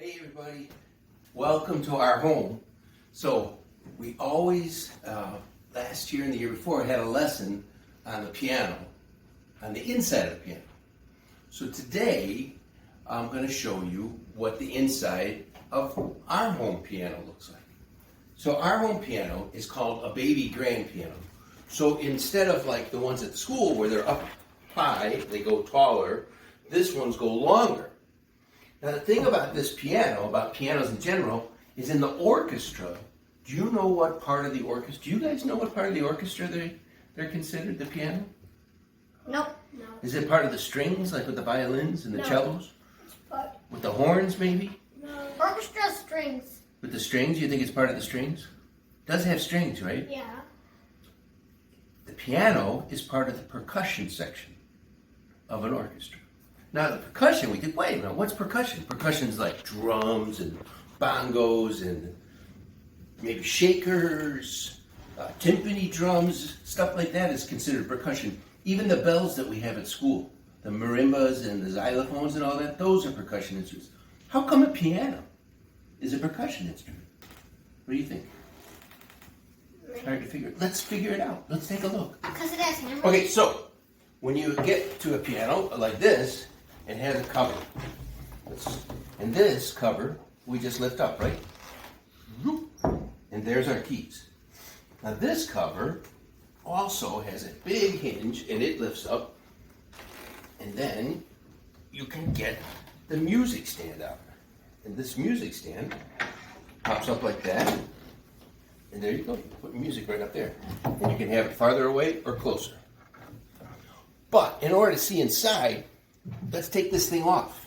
Hey everybody, welcome to our home. So we always, last year and the year before, had a lesson on the piano, on the inside of the piano. So today I'm going to show you what the inside of our home piano looks like. So our home piano is called a baby grand piano. So instead of like the ones at the school where they're up high, they go taller, this ones go longer. Now the thing about this piano, about pianos in general, is in the orchestra. Do you know what part of the orchestra? Do you guys know what part of the orchestra they're considered, the piano? Nope. No. Is it part of the strings, like with the violins and the No. cellos? But With the horns, maybe? no. Orchestra strings. With the strings, you think it's part of the strings? It does have strings, right? Yeah. The piano is part of the percussion section of an orchestra. Now the percussion, we think, wait a minute, what's percussion? Percussion's like drums and bongos and maybe shakers, timpani drums, stuff like that is considered percussion. Even the bells that we have at school, the marimbas and the xylophones and all that, those are percussion instruments. How come a piano is a percussion instrument? What do you think? It's hard to figure it. Let's figure it out. Let's take a look. Because it has numbers. Okay, so when you get to a piano like this, it has a cover. And this cover, we just lift up, right? And there's our keys. Now this cover also has a big hinge and it lifts up. And then you can get the music stand out. And this music stand pops up like that. And there you go. You put music right up there. And you can have it farther away or closer. But in order to see inside, let's take this thing off.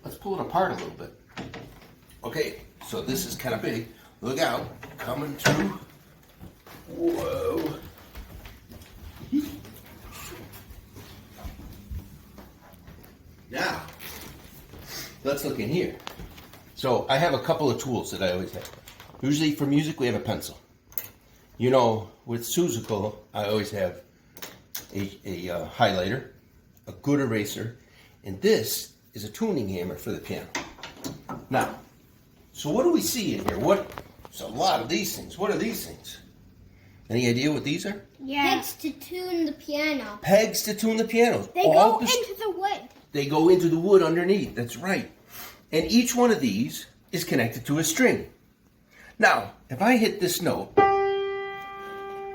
Let's pull it apart a little bit. Okay, so this is kind of big. Look out, coming through. Whoa. Now, let's look in here. So I have a couple of tools that I always have. Usually for music, we have a pencil. You know, with Suzuko, I always have a highlighter, a good eraser, and this is a tuning hammer for the piano. Now, so what do we see in here? There's a lot of these things. What are these things? Any idea what these are? Yeah. Pegs to tune the piano. Pegs to tune the piano. They go into the wood. They go into the wood underneath. That's right. And each one of these is connected to a string. Now, if I hit this note,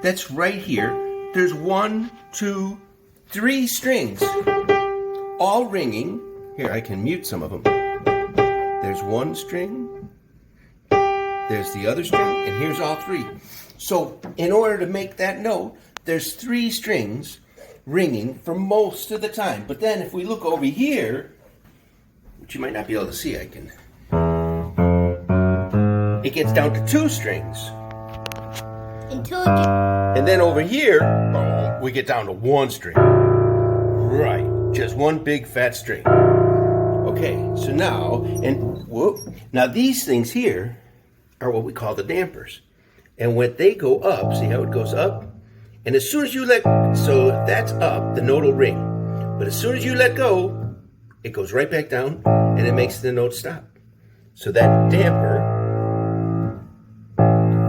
that's right here. There's 1, 2, 3 strings, all ringing. Here, I can mute some of them. There's one string, there's the other string, and here's all 3. So, in order to make that note, there's 3 strings ringing for most of the time. But then if we look over here, which you might not be able to see, it gets down to 2 strings. And then over here, we get down to 1 string. Right, just one big fat string. Okay, so now, now these things here are what we call the dampers. And when they go up, see how it goes up? And as soon as you so that's up, the note will ring. But as soon as you let go, it goes right back down and it makes the note stop. So that damper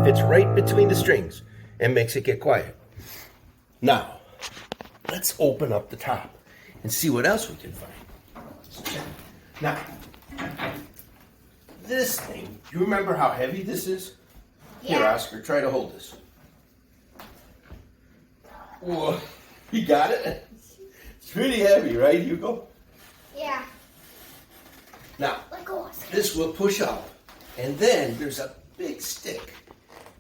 fits right between the strings and makes it get quiet. Now, let's open up the top and see what else we can find. Now, this thing, do you remember how heavy this is? Yeah. Here, Oscar, try to hold this. Whoa, you got it? It's pretty heavy, right, Hugo? Yeah. Now, Let go, Oscar. this will push up, and then there's a big stick.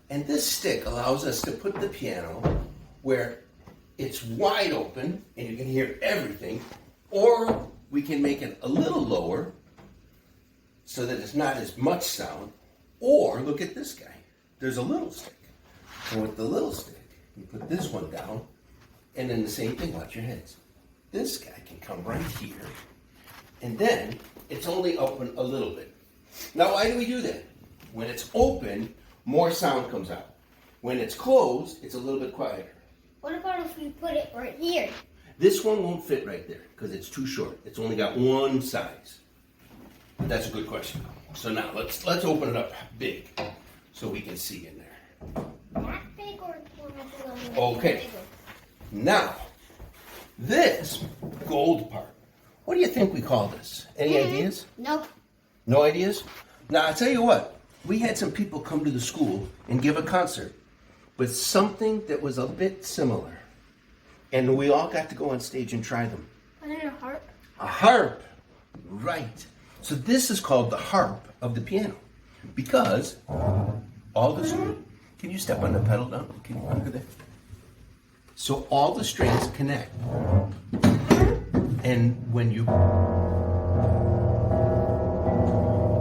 And this stick allows us to put the piano where it's wide open and you can hear everything, or we can make it a little lower so that it's not as much sound, or look at this guy. There's a little stick. And with the little stick, you put this one down, and then the same thing, watch your heads. This guy can come right here, and then it's only open a little bit. Now, why do we do that? When it's open, more sound comes out. When it's closed, it's a little bit quieter. What about if we put it right here? This one won't fit right there because it's too short. It's only got one size. That's a good question. So now let's open it up big so we can see in there. That big or one of the Okay. Now, this gold part. What do you think we call this? Any ideas? Nope. No ideas? Now, I'll tell you what. We had some people come to the school and give a concert with something that was a bit similar. And we all got to go on stage and try them. Was it a harp? A harp. Right. So this is called the harp of the piano. Because all the strings... Can you step on the pedal down? Can you under there? So all the strings connect. And when you...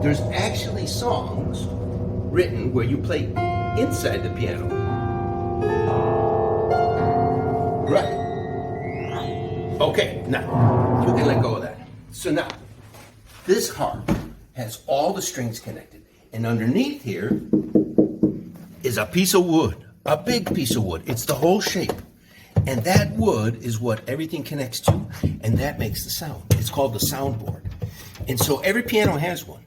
There's actually songs written where you play inside the piano. Right. Okay, now, you can let go of that. So now, this harp has all the strings connected. And underneath here is a piece of wood, a big piece of wood. It's the whole shape. And that wood is what everything connects to, and that makes the sound. It's called the soundboard. And so every piano has one.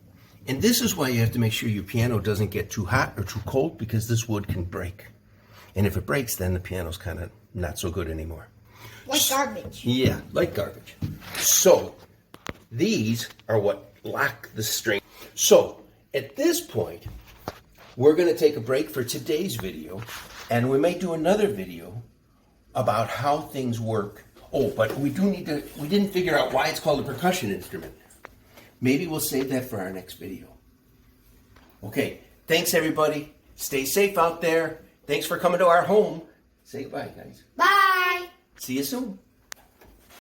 And this is why you have to make sure your piano doesn't get too hot or too cold, because this wood can break. And if it breaks, then the piano's kind of not so good anymore. Like garbage. Yeah, like garbage. So these are what lock the string. So at this point, we're going to take a break for today's video, and we may do another video about how things work. Oh, but we didn't figure out why it's called a percussion instrument. Maybe we'll save that for our next video. Okay, thanks everybody. Stay safe out there. Thanks for coming to our home. Say goodbye, guys. Bye. See you soon.